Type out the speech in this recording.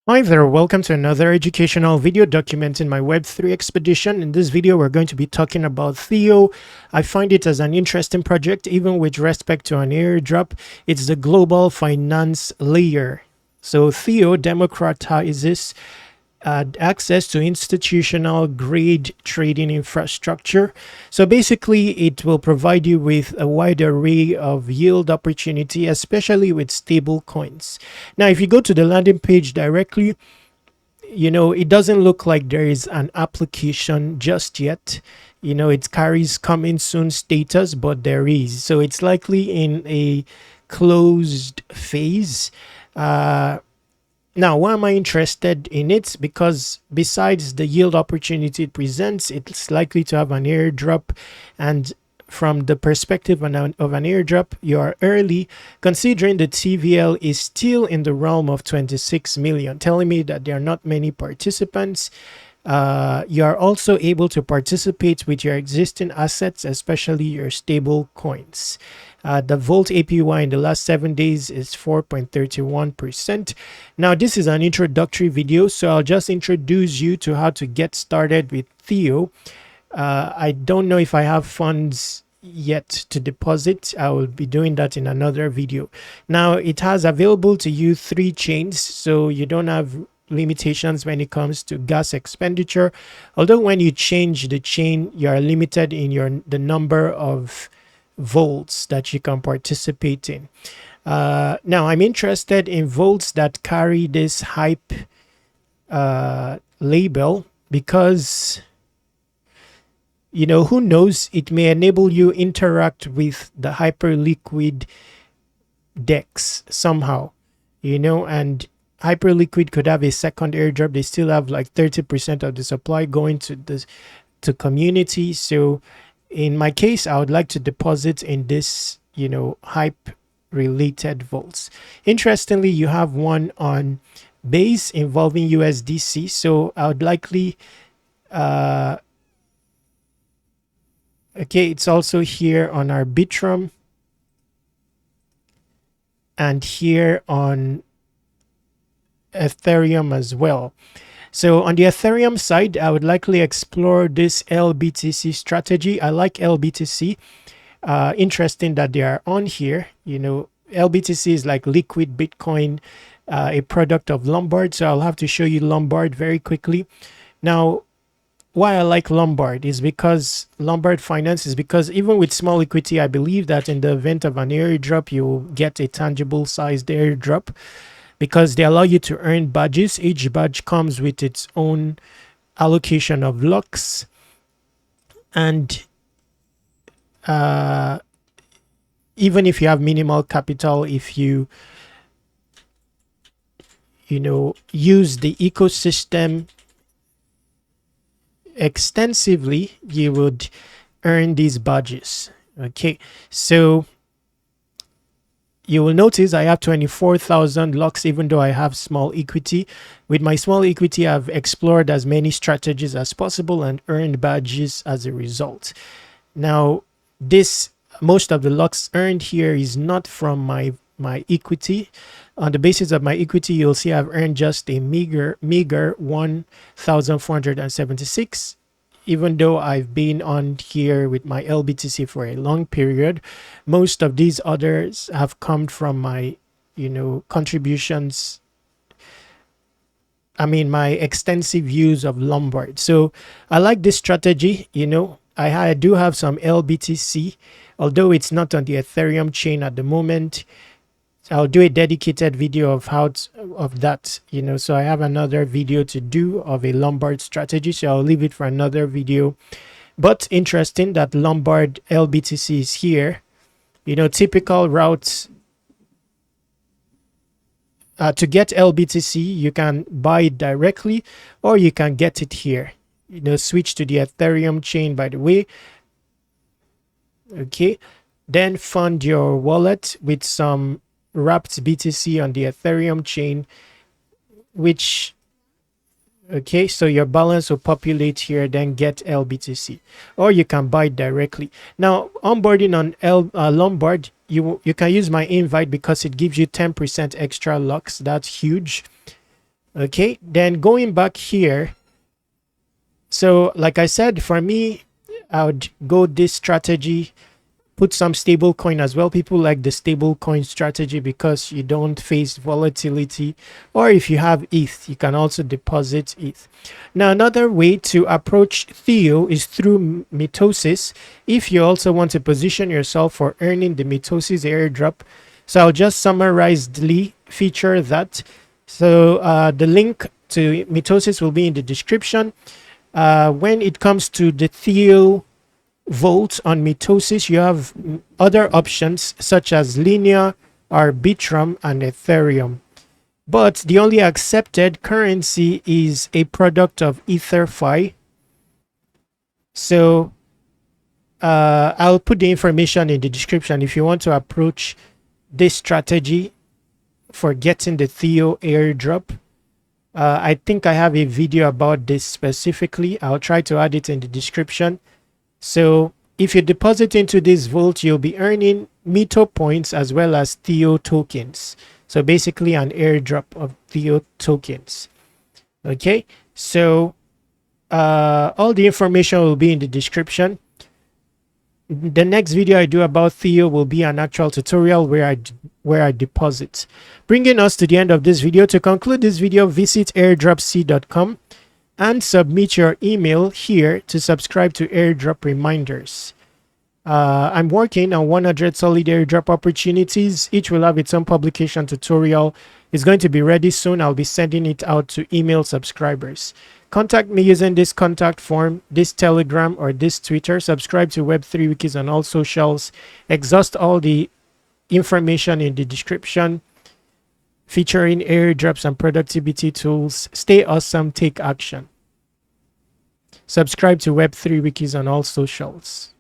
Hi there, welcome to another educational video documenting my Web3 expedition. In this video, we're going to be talking about Theo. I find it as an interesting project, even with respect to an airdrop. It's the global finance layer. So Theo democratizes access to institutional grade trading infrastructure. So basically, it will provide you with a wide array of yield opportunity, especially with stable coins. Now, if you go to the landing page directly, it doesn't look like there is an application just yet. It carries coming soon status, but there is. So it's likely in a closed phase. Uh, Now, why am I interested in it? Because besides the yield opportunity it presents, it's likely to have an airdrop. And from the perspective of an airdrop, you are early, considering the TVL is still in the realm of 26 million, telling me that there are not many participants. You are also able to participate with your existing assets, especially your stable coins. The Volt APY in the last 7 days is 4.31%. Now, this is an introductory video, so I'll just introduce you to how to get started with Theo. I don't know if I have funds yet to deposit. I will be doing that in another video. Now, it has available to you 3 chains, so you don't have limitations when it comes to gas expenditure. Although when you change the chain, you are limited in the number of volts that you can participate in. Now, I'm interested in volts that carry this hype label because, who knows, it may enable you interact with the hyperliquid DEX somehow, and hyperliquid could have a second airdrop. They still have like 30% of the supply going to community. So in my case, I would like to deposit in this, hype related volts. Interestingly, you have one on base involving USDC. So I would likely, okay, it's also here on Arbitrum and here on Ethereum as well. So on the Ethereum side, I would likely explore this LBTC strategy. I like LBTC. Interesting that they are on here. LBTC is like liquid Bitcoin, a product of Lombard. So I'll have to show you Lombard very quickly. Now, why I like Lombard is because Lombard Finance is because even with small equity, I believe that in the event of an airdrop, you will get a tangible sized airdrop, because they allow you to earn badges. Each badge comes with its own allocation of lux. And even if you have minimal capital, if you use the ecosystem extensively, you would earn these badges. Okay, so you will notice I have 24,000 lux, even though I have small equity. With my small equity, I've explored as many strategies as possible and earned badges as a result. Now, most of the lux earned here is not from my equity. On the basis of my equity, you'll see I've earned just a meager 1,476. Even though I've been on here with my LBTC for a long period, most of these others have come from my, contributions. I mean, my extensive use of Lombard. So I like this strategy. I do have some LBTC, although it's not on the Ethereum chain at the moment. I'll do a dedicated video of of that, so I have another video to do of a Lombard strategy, so I'll leave it for another video. But interesting that Lombard LBTC is here. Typical routes to get LBTC, you can buy it directly or you can get it here. Switch to the Ethereum chain, by the way. Okay, then fund your wallet with some wrapped BTC on the Ethereum chain, which, okay, so your balance will populate here, then get LBTC, or you can buy it directly. Now, onboarding on Lombard, you can use my invite because it gives you 10% extra lux. That's huge. Okay, then going back here. So like I said, for me, I would go this strategy, put some stable coin as well. People like the stable coin strategy because you don't face volatility, or if you have ETH you can also deposit ETH. Now another way to approach Theo is through mitosis, if you also want to position yourself for earning the mitosis airdrop. So I'll just summarizedly feature that. So the link to mitosis will be in the description. When it comes to the Theo Volt on mitosis, you have other options such as linear, arbitrum, and ethereum, but the only accepted currency is a product of etherfi. So I'll put the information in the description if you want to approach this strategy for getting the Theo airdrop. I think I have a video about this specifically. I'll try to add it in the description. So if you deposit into this vault, you'll be earning Mito points as well as Theo tokens. So basically an airdrop of Theo tokens. Okay, so all the information will be in the description. The next video I do about Theo will be an actual tutorial where I deposit. Bringing us to the end of this video. To conclude this video, visit airdropc.com and submit your email here to subscribe to airdrop reminders. I'm working on 100 solid airdrop opportunities. Each will have its own publication tutorial. It's going to be ready soon. I'll be sending it out to email subscribers. Contact me using this contact form, this Telegram, or this Twitter. Subscribe to Web3 Wikis on all socials. Exhaust all the information in the description featuring airdrops and productivity tools. Stay awesome, take action. Subscribe to Web3 Wikis on all socials.